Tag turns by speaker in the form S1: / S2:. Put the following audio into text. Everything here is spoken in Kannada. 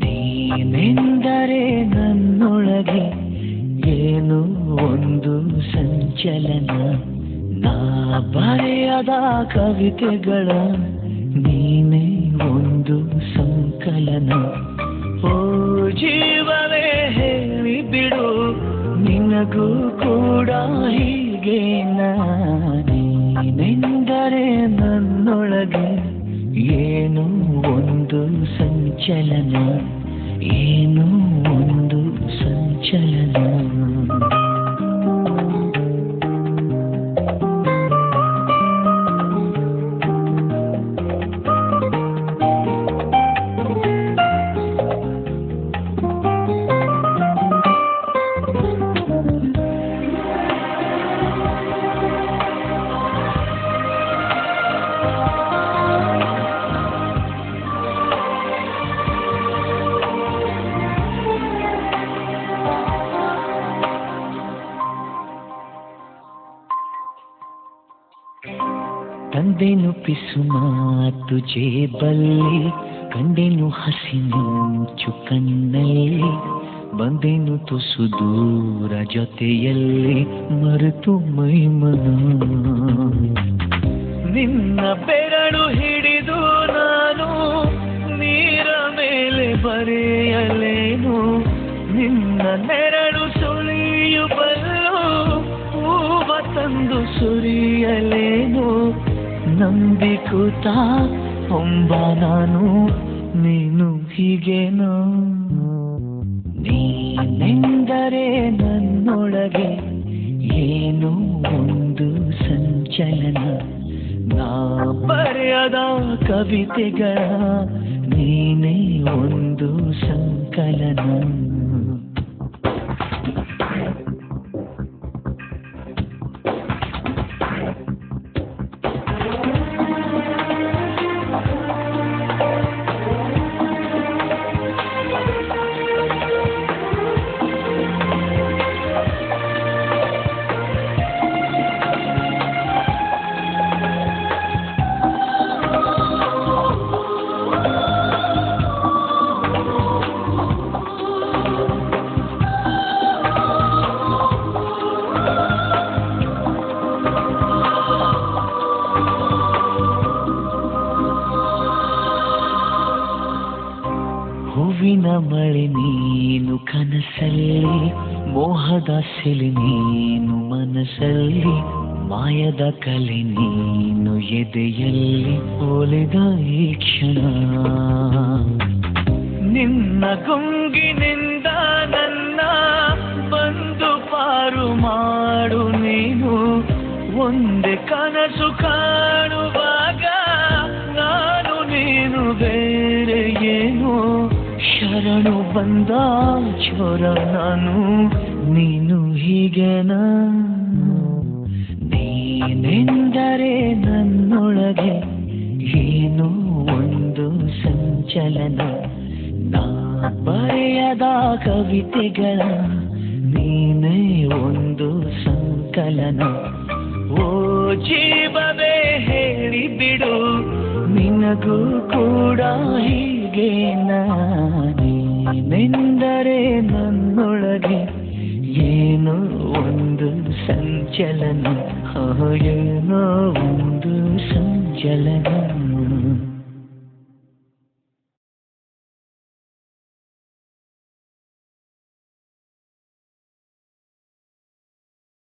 S1: ನೀನೆಂದರೆ ನನ್ನೊಳಗೆ ಏನು ಒಂದು ಸಂಚಲನ, ನಾ ಬರೆಯದ ಕವಿತೆಗಳ ನೀನೇ ಒಂದು ಸಂಕಲನ. ಓ ಜೀವವೇ ಹೇಳಿಬಿಡು, ನಿನಗೂ ಕೂಡ ಹೀಗೆ ನೀನೆಂದರೆ ನನ್ನೊಳಗೆ ಏನು ಒಂದು ಸಂಚಲನ, ಏನು ಒಂದು ಸಂಚಲನ. ತಂದೆನು ಪಿಸು ಮಾತು ಜೇಬಲ್ಲಿ, ಕಂಡೆನು ಹಸಿ ಮಿಂಚು ಕಣ್ಣಲ್ಲಿ, ಬಂದೆನು ತುಸು ದೂರ ಜೊತೆಯಲ್ಲಿ ಮರೆತು ಮೈಮನ. ನಿನ್ನ ಬೆರಳು ಹಿಡಿದು ನಾನು ನೀರ ಮೇಲೆ ಬರೆಯಲೇನು, ನಿನ್ನ ನೆರಳು ಸುಳಿಯುಬಲ್ಲು ಹೂವ ತಂದು ಸುರಿಯಲೇನು. ನಂಬಿಕೂತ ಹೊಂಬ ನಾನು, ನೀನು ಹೀಗೇನೋ. ನೀನೆಂದರೆ ನನ್ನೊಳಗೆ ಏನು ಒಂದು ಸಂಚಲನ, ನಾ ಬರೆಯದ ಕವಿತೆಗಳ ನೀನೇ ಒಂದು ಸಂಕಲನ. ಹೂವಿನ ಮಳೆ ನೀನು ಕನಸಲ್ಲಿ, ಮೋಹದ ಸೆಲೆ ನೀನು ಮನಸ್ಸಲ್ಲಿ, ಮಾಯದ ಕಲೆ ನೀನು ಎದೆಯಲ್ಲಿ ಒಲಿದ ಈ ಕ್ಷಣ. ನಿನ್ನ ಗುಂಗಿನಿಂದ ನನ್ನ ಬಂದು ಪಾರು ಮಾಡು ನೀನು, ಒಂದೇ ಕನಸು ಕಾಣುವಾಗ ನಾನು ನೀನು ಬೇರೆ ಏನು. ಶರಣು ಬಂದ ಚೋರ ನಾನು, ನೀನು ಹೀಗೆನ. ನೀನೆಂದರೆ ನನ್ನೊಳಗೆ ಏನು ಒಂದು ಸಂಚಲನ, ನಾ ಬರೆಯದ ಕವಿತೆಗಳ ನೀನೇ ಒಂದು ಸಂಕಲನ. ಓ ಜೀವವೇ ಹೇಳಿಬಿಡು, ನಿನಗೂ ಕೂಡ ಹೀಗೆ ನೀನೆಂದರೆ ನನ್ನೊಳಗೆ ಏನೋ ಒಂದು ಸಂಚಲನ, ಏನೋ ಒಂದು ಸಂಚಲನ.